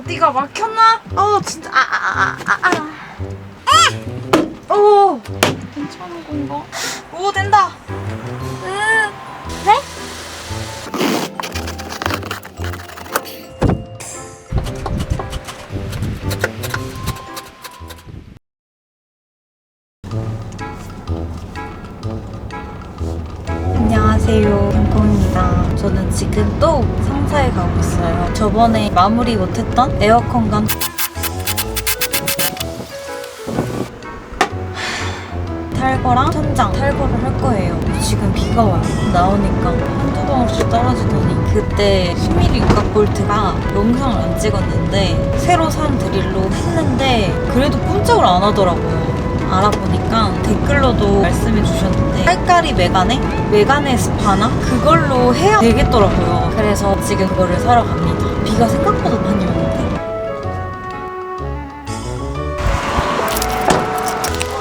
어디가 막혔나? 진짜 오, 괜찮은 건가? 오, 된다. 네? 안녕하세요, 김콩입니다. 저는 지금 또 상사에 가고 있어요. 저번에 마무리 못했던 에어컨과 탈거랑 천장 탈거를 할 거예요. 지금 비가 와요. 나오니까 한두 번 없이 떨어지더니 그때 10mm 육각볼트가 영상을 안 찍었는데 새로 산 드릴로 했는데 그래도 꼼짝을 안 하더라고요. 알아보니까 댓글로도 말씀해 주셨는데 깔깔이 메가네 스파나? 그걸로 해야 되겠더라고요. 그래서 지금 그거를 사러 갑니다. 비가 생각보다 많이 오는데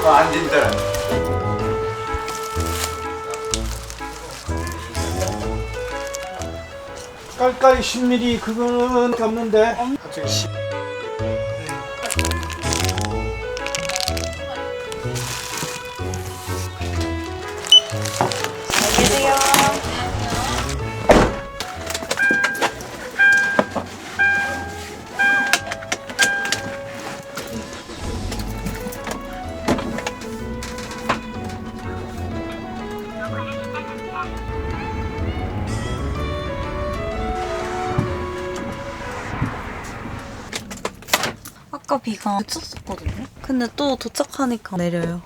안 된다. 깔깔이 10mm 그거는 없는데. 갑자기 10. 잘 계세요. 아까 비가 그쳤었거든요. 근데 또 도착하니까 내려요.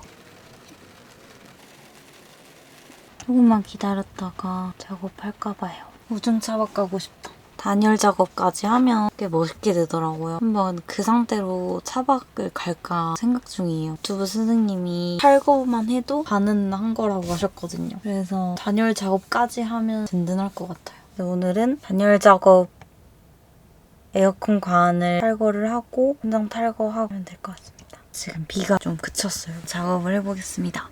조금만 기다렸다가 작업할까봐요. 우중 차박 가고 싶다. 단열 작업까지 하면 꽤 멋있게 되더라고요. 한번 그 상태로 차박을 갈까 생각 중이에요. 유튜브 스승님이 탈거만 해도 반은 한 거라고 하셨거든요. 그래서 단열 작업까지 하면 든든할 것 같아요. 오늘은 단열 작업 에어컨 관을 탈거를 하고 천장 탈거하고 하면 될 것 같습니다. 지금 비가 좀 그쳤어요. 작업을 해보겠습니다.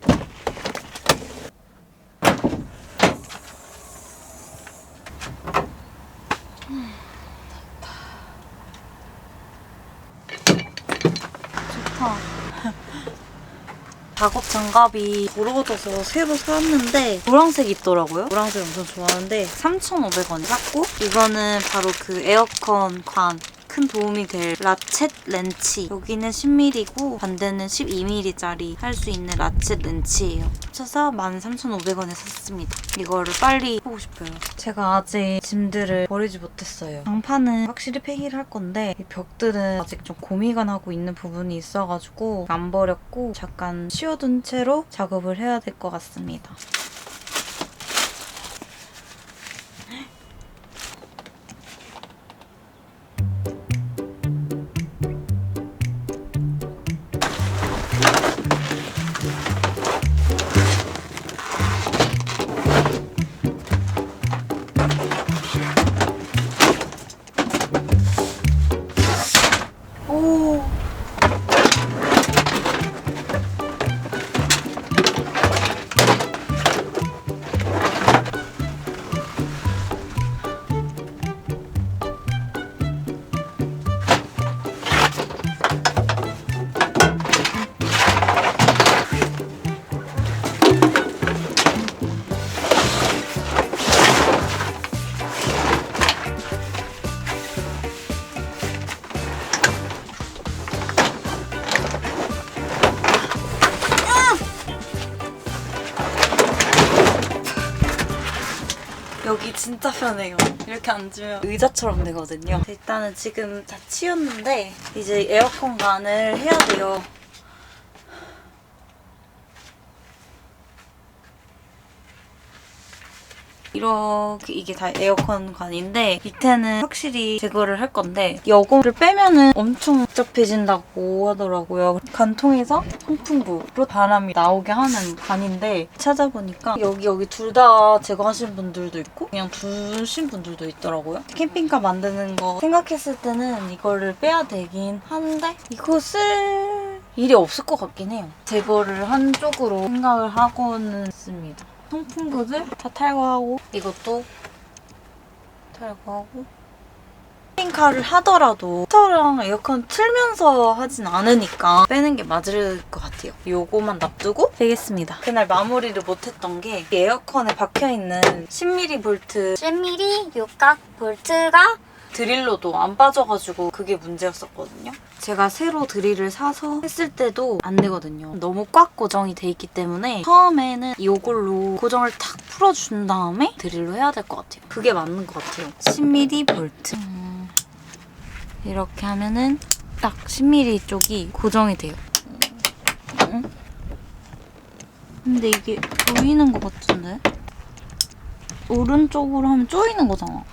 좋다. 작업 장갑이 부러져서 새로 샀는데 노란색이 있더라고요. 노란색 엄청 좋아하는데 3,500원에 샀고 이거는 바로 그 에어컨 관 큰 도움이 될 라쳇 렌치. 여기는 10mm고 반대는 12mm짜리 할 수 있는 라쳇 렌치예요. 합쳐서 13,500원에 샀습니다. 이거를 빨리 해보고 싶어요. 제가 아직 짐들을 버리지 못했어요. 장판은 확실히 폐기를 할 건데 이 벽들은 아직 좀 고미가 나고 있는 부분이 있어가지고 안 버렸고 잠깐 씌워둔 채로 작업을 해야 될 것 같습니다. 오. 여기 진짜 편해요. 이렇게 앉으면 의자처럼 되거든요. 일단은 지금 다 치웠는데 이제 에어컨 관을 해야 돼요. 이렇게 이게 다 에어컨 관인데 밑에는 확실히 제거를 할 건데 여고를 빼면은 엄청 복잡해진다고 하더라고요. 관통에서 통풍구로 바람이 나오게 하는 관인데 찾아보니까 여기 둘 다 제거하신 분들도 있고 그냥 두신 분들도 있더라고요. 캠핑카 만드는 거 생각했을 때는 이거를 빼야 되긴 하는데 이거 쓸 일이 없을 것 같긴 해요. 제거를 한 쪽으로 생각을 하고는 있습니다. 통풍구들 다 탈거하고 이것도 탈거하고 캠핑카를 하더라도 히터랑 에어컨 틀면서 하진 않으니까 빼는 게 맞을 것 같아요. 요거만 놔두고 되겠습니다. 그날 마무리를 못했던 게 에어컨에 박혀있는 10mm 볼트 10mm 육각 볼트가 드릴로도 안 빠져가지고 그게 문제였었거든요. 제가 새로 드릴을 사서 했을 때도 안 되거든요. 너무 꽉 고정이 돼 있기 때문에 처음에는 이걸로 고정을 탁 풀어준 다음에 드릴로 해야 될 것 같아요. 그게 맞는 것 같아요. 10mm 볼트. 이렇게 하면은 딱 10mm 쪽이 고정이 돼요. 근데 이게 조이는 것 같은데? 오른쪽으로 하면 조이는 거잖아.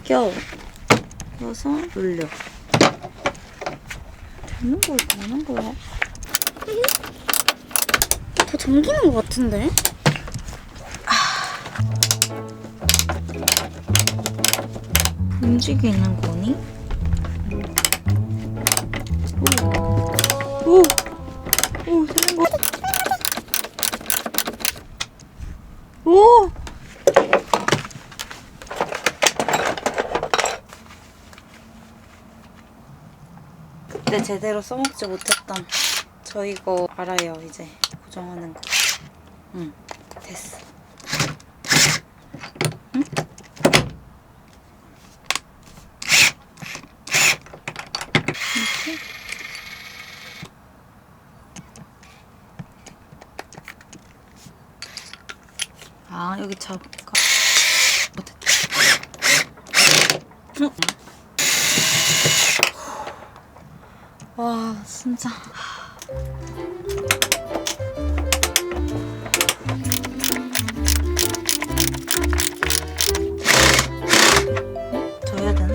껴서 눌려. 되는 거야, 되는 거야. 더 잠기는 것 같은데? 움직이는 거니? 오, 되는 거. 오. 그때 제대로 써먹지 못했던 저 이거 알아요. 이제 고정하는 거. 응, 됐어. 응? 이렇게. 아, 여기 잡을까? 됐다. 와, 진짜. 더 해야 되나?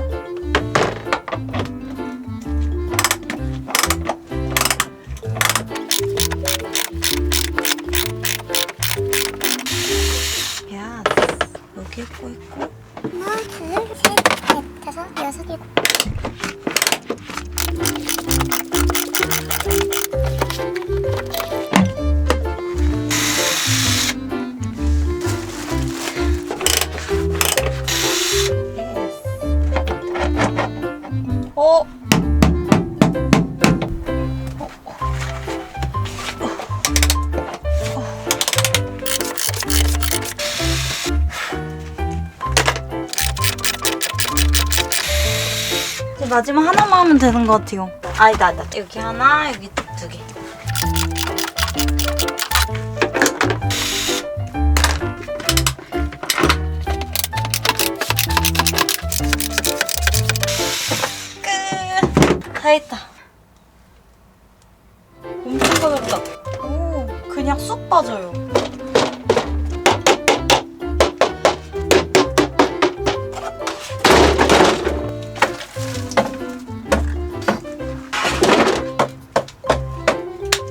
야, 여기 있고 있고. 하나, 둘, 셋, 넷, 다섯, 여섯, 일곱. 어? 이제 마지막 하나만 하면 되는 것 같아요. 아니다. 여기 하나, 여기 두 개. 끝! 다 했다. 엄청 가볍다. 오, 그냥 쑥 빠져요.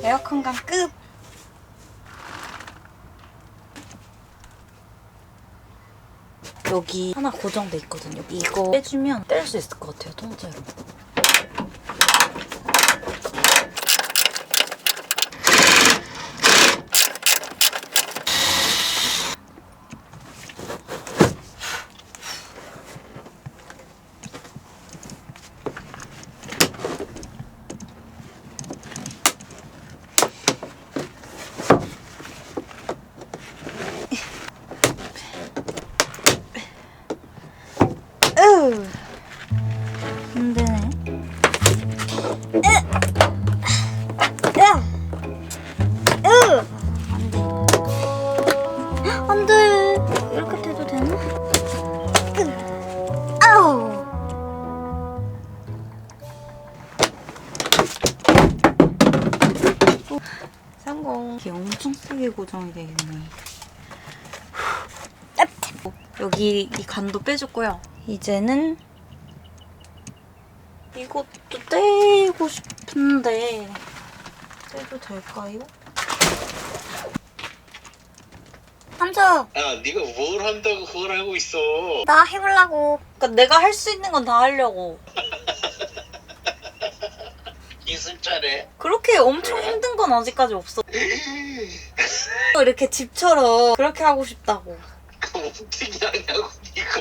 에어컨감 끝! 여기 하나 고정돼 있거든요. 이거 빼주면 뗄 수 있을 것 같아요, 통째로. 안 되네. 안 돼. 이렇게 돼도 되나? 아우. 성공. 이게 엄청 세게 고정이 되겠네. 여기 이 간도 빼줬고요. 이제는 이것도 떼고 싶은데 떼도 될까요? 삼촌, 야, 네가 뭘 한다고 그걸 하고 있어? 나 해보려고. 그러니까 내가 할 수 있는 건 다 하려고. 기술자네. 그렇게 엄청 힘든 건 아직까지 없어. 이렇게 집처럼 그렇게 하고 싶다고. 그거 어떻게 하냐고 니가.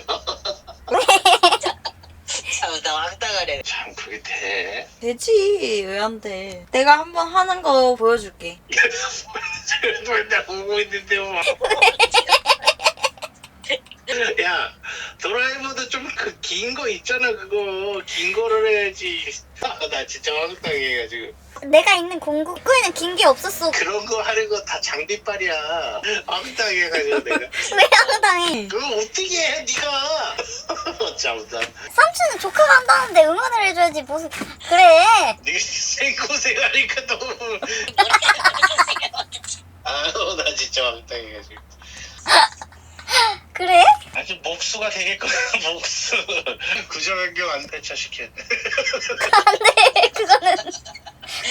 참, 나 황당하네. 참, 그게 돼? 되지. 왜 안 돼? 내가 한번 하는 거 보여줄게. 맨날 보고 있는데 뭐. 야, 도라에몽도 좀 그 긴 거 있잖아. 그거 긴 거를 해야지. 나 진짜 황당해가지고. 내가 있는 공구에는 긴 게 없었어. 그런 거 하는 거 다 장비빨이야. 황당해가지고 내가. 왜 황당해? 그거 어떻게 해, 니가? 참다. 삼촌은 조카가 한다는데 응원을 해줘야지 무슨 그래. 니가 생고생하니까 너무. 아우, 나 진짜 황당해가지고. 그래? 아주 목수가 되겠거든, 목수. 구조 변경 안 폐차시켜. 안돼.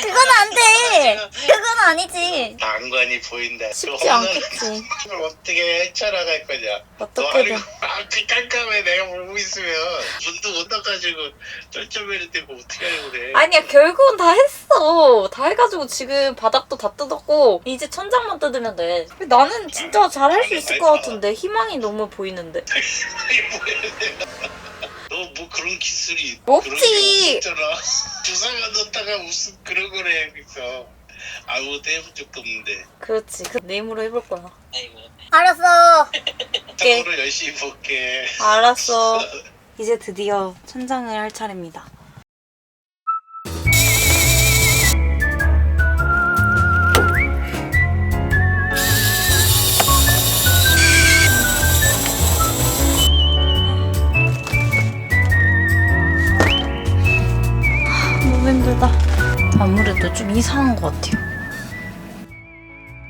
그거는 안돼. 그건 아니지. 난관이 보인다. 쉽지 않겠지. 그걸 어떻게 헤쳐나갈 거냐. 어떻게든. 너 하는 거 앞이 깜깜해. 내가 보고 있으면 눈도 못 닦아주고 쩔쩔매는데 뭐 어떻게 하려고 그래. 아니야, 결국은 다 했어. 다 해가지고 지금 바닥도 다 뜯었고 이제 천장만 뜯으면 돼. 나는 진짜 잘 할 수 있을 것 같은데 희망이 너무 보이는데. 너 뭐 그런 기술이 없지. 그런 게 없잖아. 주사만 넣다가 무슨 그런 거래. 그래서 아무것도 해본 적도 없는데. 그렇지. 내 힘으로 해볼 거야. 아이고. 알았어. 앞으로 열심히 볼게. 알았어. 이제 드디어 천장을 할 차례입니다. 너무 힘들다. 아무래도 좀 이상한 것 같아요.